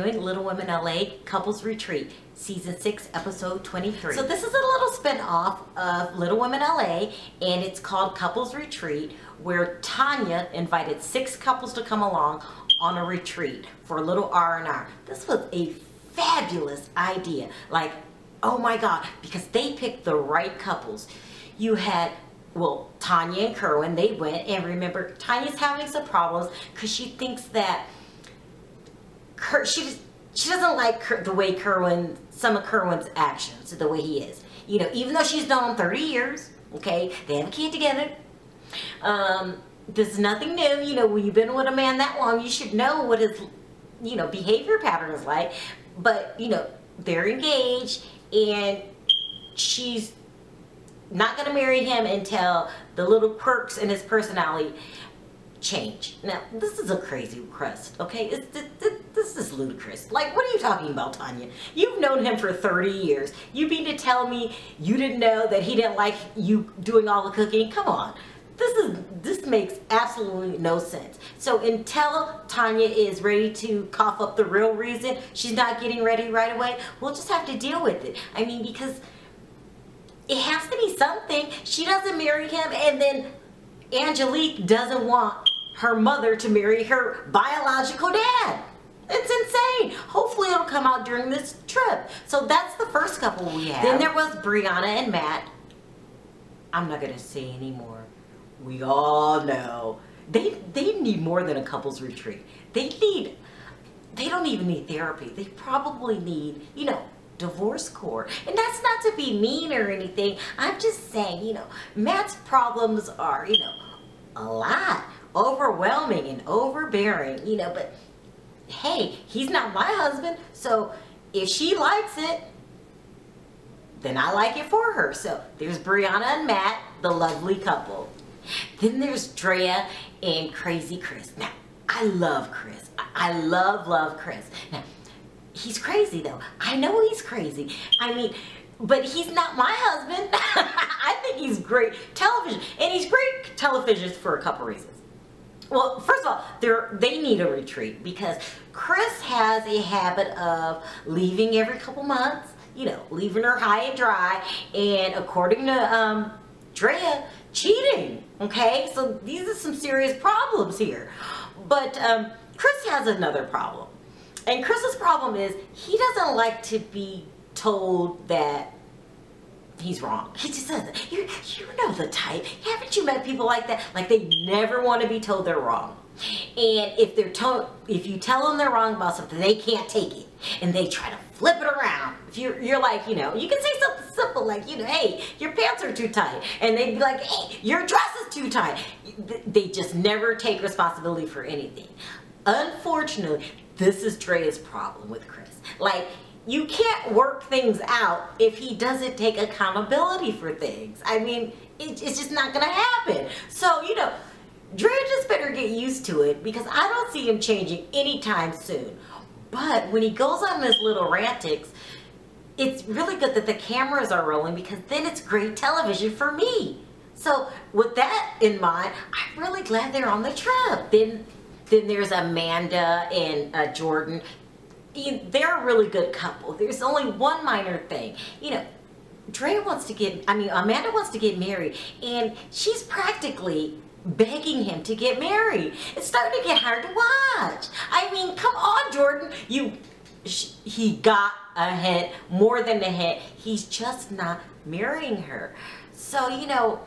doing Little Women LA Couples Retreat, Season 6, Episode 23. So this is a little spin-off of Little Women LA, and it's called Couples Retreat, where Tonya invited 6 couples to come along on a retreat for a little R&R. This was a fabulous idea. Like, oh my God, because they picked the right couples. You had, well, Tonya and Kerwin, they went, and remember, Tanya's having some problems because she thinks that she doesn't like the way some of Kerwin's actions, the way he is. You know, even though she's known him 30 years, okay, they have a kid together. This is nothing new. You know, when you've been with a man that long, you should know what his, you know, behavior pattern is like. But, you know, they're engaged, and she's not going to marry him until the little quirks in his personality change. Now, this is a crazy request, okay? This is ludicrous. Like, what are you talking about, Tonya? You've known him for 30 years. You mean to tell me you didn't know that he didn't like you doing all the cooking? Come on. This makes absolutely no sense. So until Tonya is ready to cough up the real reason she's not getting ready right away, we'll just have to deal with it. I mean, because it has to be something. She doesn't marry him, and then Angelique doesn't want her mother to marry her biological dad. It's insane. Hopefully it'll come out during this trip. So that's the first couple we have. Then there was Briana and Matt. I'm not going to say anymore. We all know. They need more than a couples retreat. They don't even need therapy. They probably need, you know, divorce court. And that's not to be mean or anything. I'm just saying, you know, Matt's problems are, you know, a lot. Overwhelming and overbearing, you know, but hey, he's not my husband, so if she likes it, then I like it for her. So there's Briana and Matt, the lovely couple. Then there's Drea and Crazy Chris. Now, I love Chris. I love Chris. Now, he's crazy though. I know he's crazy. I mean, but he's not my husband. I think he's great television, and he's great television for a couple reasons. Well, first of all, they need a retreat because Chris has a habit of leaving every couple months, you know, leaving her high and dry, and according to Drea, cheating, okay? So these are some serious problems here. But Chris has another problem. And Chris's problem is he doesn't like to be told that he's wrong. He just doesn't. You know the type. Haven't you met people like that? Like, they never want to be told they're wrong. And if you tell them they're wrong about something, they can't take it, and they try to flip it around. If you're like, you know, you can say something simple like, you know, hey, your pants are too tight, and they'd be like, hey, your dress is too tight. They just never take responsibility for anything. Unfortunately, this is Drea's problem with Chris. Like, you can't work things out if he doesn't take accountability for things. I mean, it's just not gonna happen. So, you know, Drea just better get used to it, because I don't see him changing anytime soon. But when he goes on his little rantics, it's really good that the cameras are rolling, because then it's great television for me. So with that in mind, I'm really glad they're on the trip. Then there's Amanda and Jordan. They're a really good couple. There's only one minor thing. You know, Amanda wants to get married, and she's practically begging him to get married. It's starting to get hard to watch. I mean, come on, Jordan. He got a hint, more than a hint. He's just not marrying her. So, you know,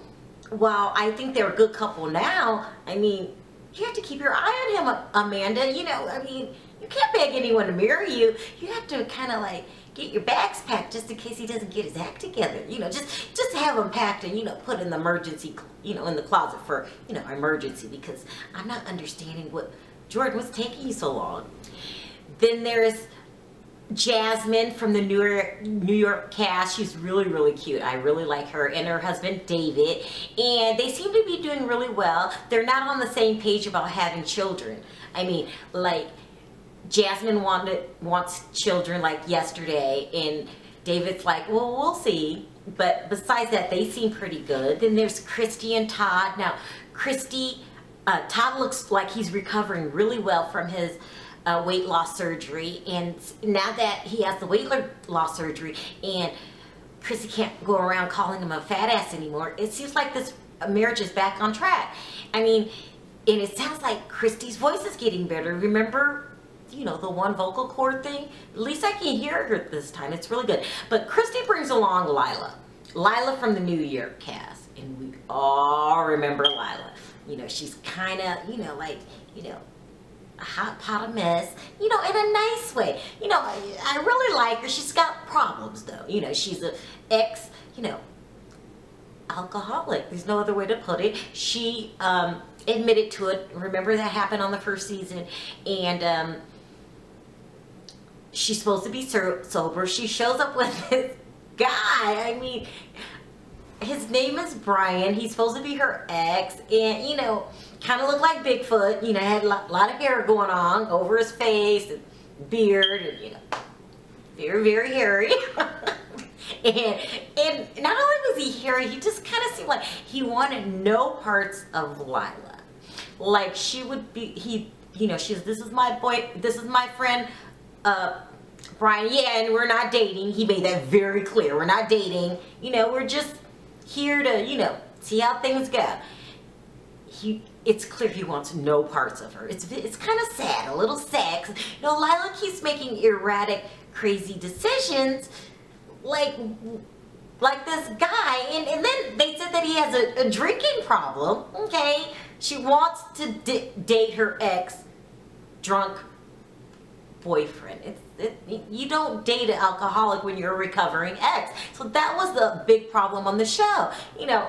while I think they're a good couple now, I mean, you have to keep your eye on him, Amanda. You know, I mean, you can't beg anyone to marry you. You have to kind of like get your bags packed just in case he doesn't get his act together. You know, just have them packed and, you know, put in the emergency, you know, in the closet for, you know, emergency, because I'm not understanding what Jordan was taking you so long. Then there's Jasmine from the New York cast. She's really cute. I really like her, and her husband David, and they seem to be doing really well. They're not on the same page about having children. I mean, like, Jasmine wants children like yesterday, and David's like, well, we'll see. But besides that, they seem pretty good. Then there's Christie and Todd. Now, Todd looks like he's recovering really well from his weight loss surgery, and now that he has the weight loss surgery and Christie can't go around calling him a fat ass anymore, it seems like this marriage is back on track. I mean, and it sounds like Christie's voice is getting better. Remember, you know, the one vocal cord thing? At least I can hear her this time. It's really good. But Christie brings along Lilah. Lilah from the New Year cast. And we all remember Lilah. You know, she's kind of, you know, like, you know, a hot pot of mess, you know, in a nice way. You know, I really like her. She's got problems, though. You know, she's an ex, you know, alcoholic. There's no other way to put it. She admitted to it. Remember that happened on the first season. And she's supposed to be sober. She shows up with this guy. I mean, his name is Brian. He's supposed to be her ex. And, you know, kind of looked like Bigfoot. You know, had a lot of hair going on over his face and beard. And, you know, very, very hairy. And not only was he hairy, he just kind of seemed like he wanted no parts of Lilah. Like she would be, you know, this is my boy, this is my friend, Brian, yeah, and we're not dating. He made that very clear. We're not dating. You know, we're just here to, you know, see how things go. It's clear he wants no parts of her. It's kind of sad, a little sad. You know, Lilah keeps making erratic, crazy decisions, like this guy, and then they said that he has a drinking problem. Okay, she wants to date her ex drunk boyfriend. You don't date an alcoholic when you're a recovering ex. So that was the big problem on the show. You know,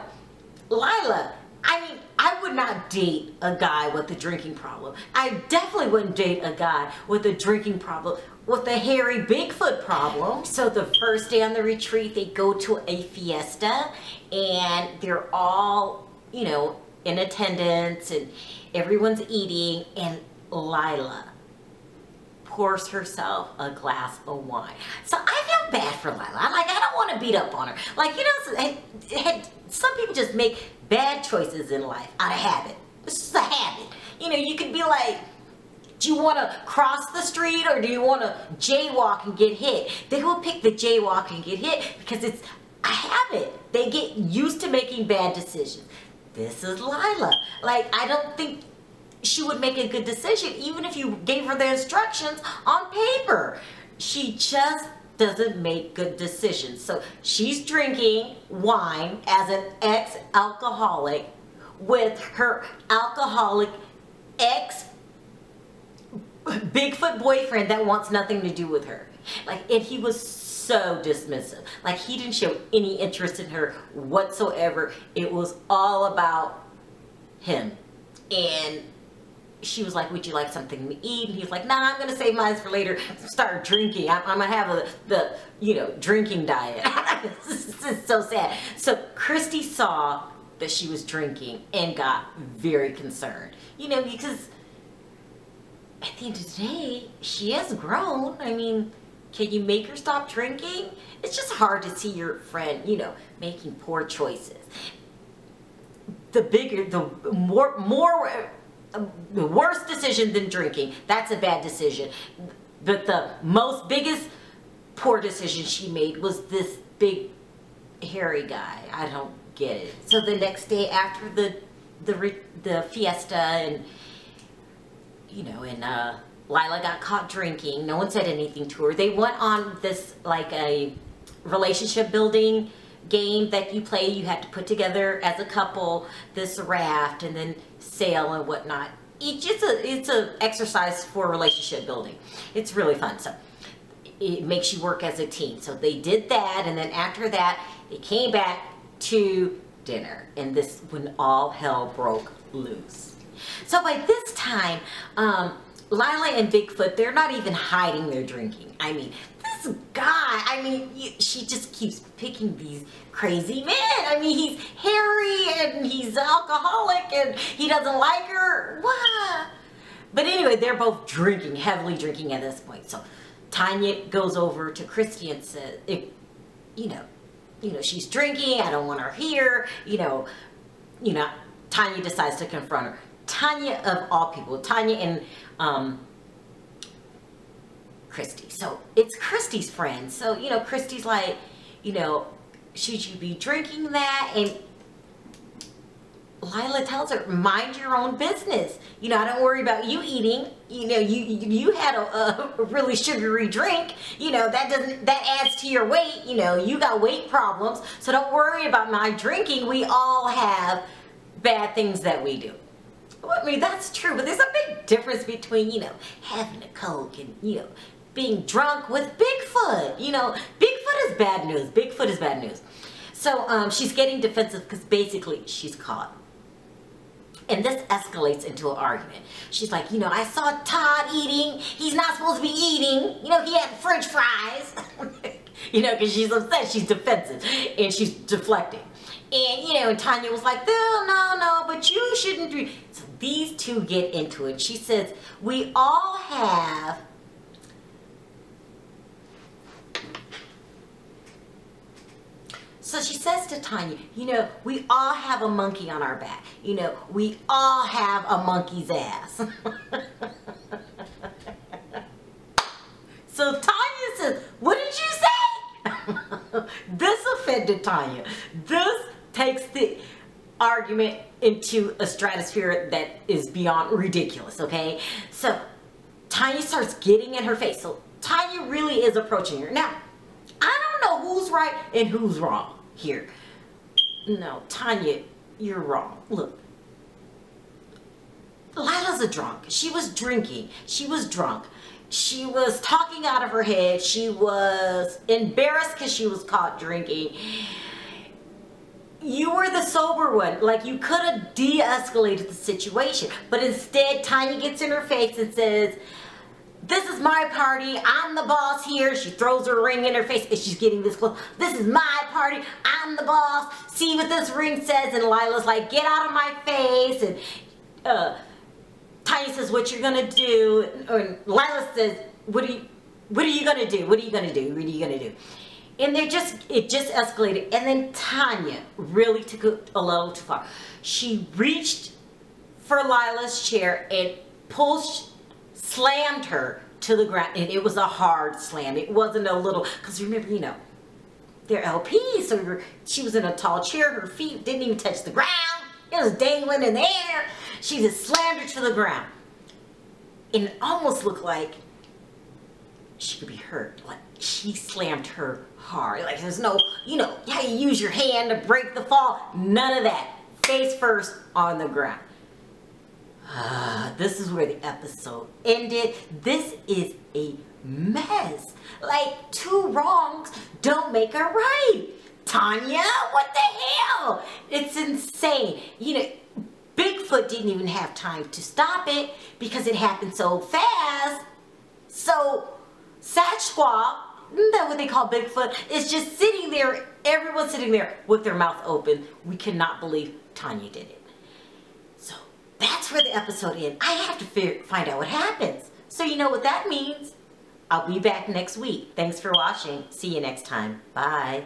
Lilah, I mean, I would not date a guy with a drinking problem. I definitely wouldn't date a guy with a drinking problem, with a hairy Bigfoot problem. So the first day on the retreat, they go to a fiesta, and they're all, you know, in attendance, and everyone's eating, and Lilah pours herself a glass of wine. So I feel bad for Lilah. I don't want to beat up on her. Like, you know, some people just make bad choices in life out of habit. It's just a habit. You know, you could be like, do you want to cross the street or do you want to jaywalk and get hit? They will pick the jaywalk and get hit because it's a habit. They get used to making bad decisions. This is Lilah. Like, I don't think she would make a good decision even if you gave her the instructions on paper. She just doesn't make good decisions. So she's drinking wine as an ex-alcoholic with her alcoholic ex-Bigfoot boyfriend that wants nothing to do with her. Like, and he was so dismissive. Like, he didn't show any interest in her whatsoever. It was all about him. And she was like, would you like something to eat? And he was like, nah, I'm going to save mine for later. Start drinking. I'm going to have the, you know, drinking diet. This is so sad. So Christie saw that she was drinking and got very concerned. You know, because at the end of the day, she has grown. I mean, can you make her stop drinking? It's just hard to see your friend, you know, making poor choices. The worst decision than drinking, that's a bad decision. But the biggest poor decision she made was this big hairy guy. I don't get it. So the next day after the fiesta, and you know, and Lilah got caught drinking. No one said anything to her. They went on this, like, a relationship building game that you play. You had to put together as a couple this raft and then sail and whatnot. It's a exercise for relationship building. It's really fun. So it makes you work as a team. So they did that, and then after that they came back to dinner, and this when all hell broke loose. So by this time, Lilah and Bigfoot, they're not even hiding their drinking. I mean, this guy, I mean, she just keeps picking these crazy men. I mean, he's hairy and he's alcoholic and he doesn't like her. What? But anyway, they're both drinking, heavily drinking at this point. So Tonya goes over to Christie and says, you know, she's drinking. I don't want her here. You know, Tonya decides to confront her. Tonya, of all people, Tonya and Christie. So it's Christie's friend. So, you know, Christie's like, you know, should you be drinking that? And Lilah tells her, mind your own business. You know, I don't worry about you eating. You know, you had a really sugary drink. You know, that adds to your weight. You know, you got weight problems. So don't worry about my drinking. We all have bad things that we do. Well, I mean, that's true, but there's a big difference between, you know, having a Coke and, you know, being drunk with Bigfoot. You know, Bigfoot is bad news. Bigfoot is bad news. So she's getting defensive because basically she's caught. And this escalates into an argument. She's like, you know, I saw Todd eating. He's not supposed to be eating. You know, he had French fries. You know, because she's upset. She's defensive. And she's deflecting. And, you know, and Tonya was like, no, but you shouldn't do. So these two get into it. She says, we all have So she says to Tonya, you know, we all have a monkey on our back. You know, we all have a monkey's ass. So Tonya says, what did you say? This offended Tonya. This takes the argument into a stratosphere that is beyond ridiculous, okay? So Tonya starts getting in her face. So Tonya really is approaching her. Now, I don't know who's right and who's wrong here. No, Tonya, you're wrong. Look, Lilah's a drunk. She was drinking. She was drunk. She was talking out of her head. She was embarrassed because she was caught drinking. You were the sober one. Like, you could have de-escalated the situation. But instead, Tonya gets in her face and says, this is my party. I'm the boss here. She throws her ring in her face and she's getting this close. This is my party. I'm the boss. See what this ring says. And Lilah's like, get out of my face. And Tonya says, what you're going to do. And Lilah says, what are you going to do? What are you going to do? What are you going to do? And it just escalated. And then Tonya really took it a little too far. She reached for Lilah's chair and slammed her to the ground. And it was a hard slam. It wasn't a little, because remember, you know, they're LPs. So she was in a tall chair. Her feet didn't even touch the ground. It was dangling in the air. She just slammed her to the ground. And it almost looked like she could be hurt. Like, she slammed her hard. Like, there's no, you know, how you use your hand to break the fall. None of that. Face first on the ground. This is where the episode ended. This is a mess. Like, two wrongs don't make a right. Tonya, what the hell? It's insane. You know, Bigfoot didn't even have time to stop it because it happened so fast. So Sasquatch, isn't that what they call Bigfoot? Is just sitting there, everyone's sitting there with their mouth open. We cannot believe Tonya did it. So that's where the episode ends. I have to find out what happens. So you know what that means. I'll be back next week. Thanks for watching. See you next time. Bye.